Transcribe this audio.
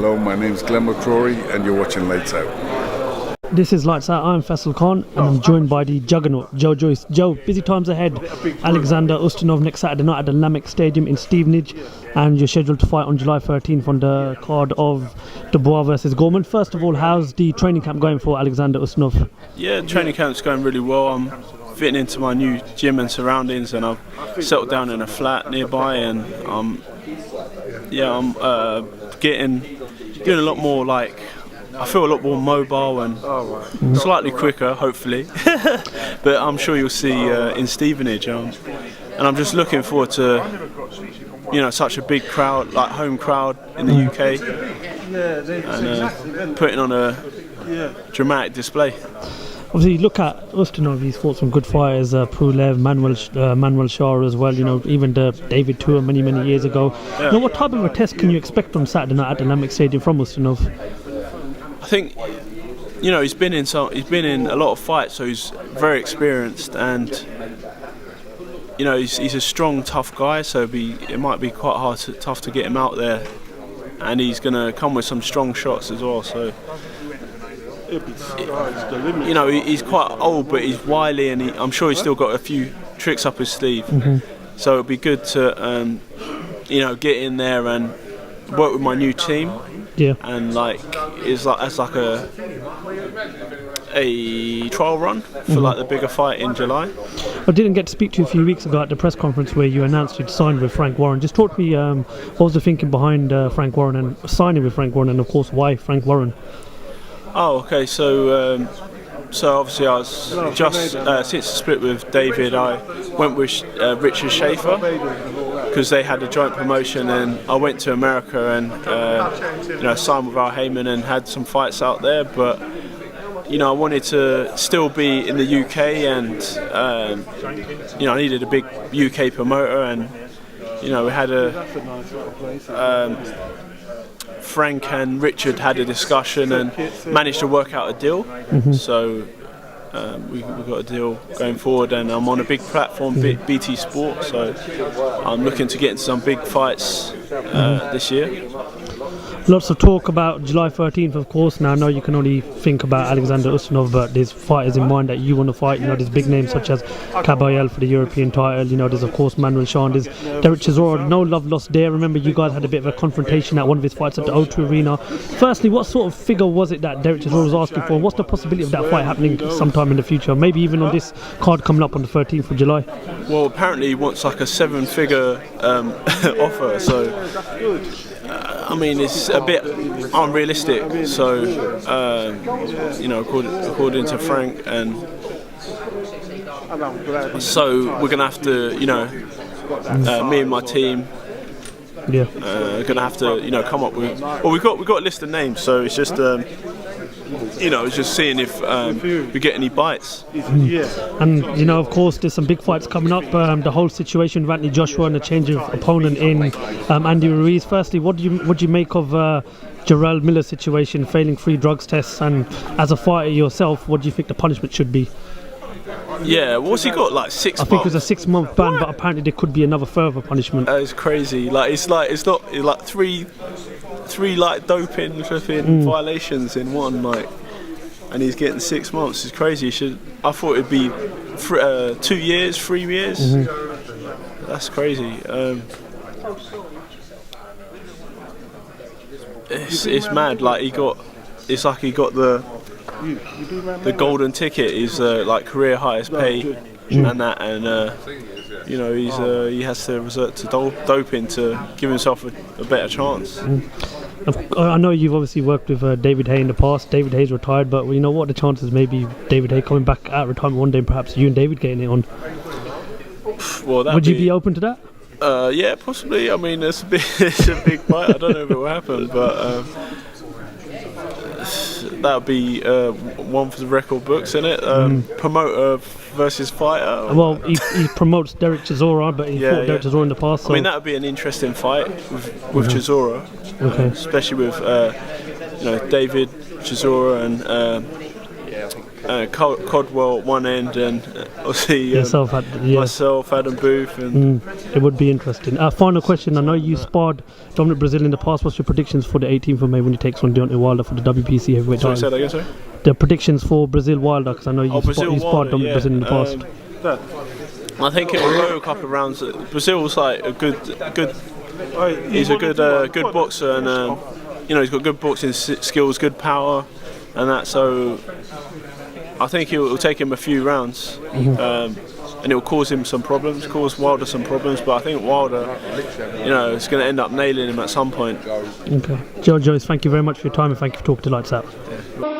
Hello, my name's Glenn McCrory and you're watching Lights Out. This is Lights Out. I'm Faisal Khan and I'm joined by the juggernaut, Joyce. Joe, busy times ahead. Alexander Ustinov next Saturday night at the Lamech Stadium in Stevenage, and you're scheduled to fight on July 13th on the card of the bouts versus Gorman. First of all, how's the training camp going for Alexander Ustinov? Yeah, training camp's going really well. I'm fitting into my new gym and surroundings, and I've settled down in a flat nearby, and I'm getting a lot more, like, I feel a lot more mobile and slightly quicker, hopefully. But I'm sure you'll see in Stevenage, and I'm just looking forward to, such a big crowd, like home crowd in the UK, and putting on a dramatic display. Obviously, look at Ustinov. He's fought some good fighters, Prulev, Manuel Shah as well. Even the David Tour many years ago. Yeah. What type of a test can you expect on Saturday night at the Lamech Stadium from Ustinov? I think, he's been in a lot of fights, so he's very experienced, and he's a strong, tough guy. So it might be quite tough to get him out there, and he's going to come with some strong shots as well. So. He's quite old, but he's wily, and I'm sure he's still got a few tricks up his sleeve. Mm-hmm. So it'd be good to, get in there and work with my new team. Yeah. And as a trial run for the bigger fight in July. I didn't get to speak to you a few weeks ago at the press conference where you announced you'd signed with Frank Warren. Just talk to me, what was the thinking behind Frank Warren and signing with Frank Warren, and of course why Frank Warren? Oh, okay. So obviously I was just since the split with David, I went with Richard Schaefer because they had a joint promotion, and I went to America and signed with Al Heyman and had some fights out there. But I wanted to still be in the UK, and I needed a big UK promoter, and we had Frank and Richard had a discussion and managed to work out a deal. Mm-hmm. So we got a deal going forward, and I'm on a big platform, BT Sport, so I'm looking to get into some big fights this year. Lots of talk about July 13th, of course. Now I know you can only think about Alexander Ustinov, but there's fighters in mind that you want to fight. There's big names such as Brezeale for the European title. There's of course Manuel Shah, there's Derek Chisora. No love lost there. Remember, you guys had a bit of a confrontation at one of his fights at the O2 Arena. Firstly, what sort of figure was it that Derek Chisora was asking for? What's the possibility of that fight happening sometime in the future? Maybe even on this card coming up on the 13th of July? Well, apparently he wants like a 7-figure offer, so it's a bit unrealistic. So, according to Frank, and so we're gonna have to, me and my team, gonna have to, come up with. Well, we've got a list of names, so it's just. It's just seeing if we get any bites. And of course, there's some big fights coming up. The whole situation with Anthony Joshua and the change of opponent in Andy Ruiz. Firstly, what do you make of Jarrell Miller's situation, failing 3 drugs tests? And as a fighter yourself, what do you think the punishment should be? Yeah, what's he got? Like 6 months? I think it was a 6-month ban, but apparently there could be another further punishment. That is crazy. It's not three doping violations in one, and he's getting 6 months. It's crazy. I thought it'd be 2 years, 3 years. Mm-hmm. That's crazy. It's mad. He got the golden ticket. Is career highest pay and that, and he has to resort to doping to give himself a better chance. I know you've obviously worked with David Haye in the past. David Haye's retired, but what are the chances maybe David Haye coming back at retirement one day, and perhaps you and David getting it on? Well, would you be open to that? Yeah, possibly. It's a big fight. I don't know if it will happen, but that would be one for the record books, isn't it? Promoter versus fighter. Well, he promotes Derek Chisora, but he fought Derek Chisora in the past. So. That would be an interesting fight with Chisora, especially with David Chisora and Codwell at one end, and obviously Yourself, myself, Adam Booth, and it would be interesting. Final question. I know you sparred Dominic Brezeale in the past. What's your predictions for the 18th of May when he takes on Deontay Wilder for the WBC heavyweight title? Say that again, sorry? The predictions for Brezeale Wilder, because I know you sparred Dominic Brezeale in the past. I think it will go a couple of rounds. Brezeale's like a good. He's a good boxer, and he's got good boxing skills, good power, and that. So I think it will take him a few rounds, and it will cause him some problems, cause Wilder some problems. But I think Wilder, is going to end up nailing him at some point. Okay, Joyce, thank you very much for your time, and thank you for talking to Lights Out. Yeah.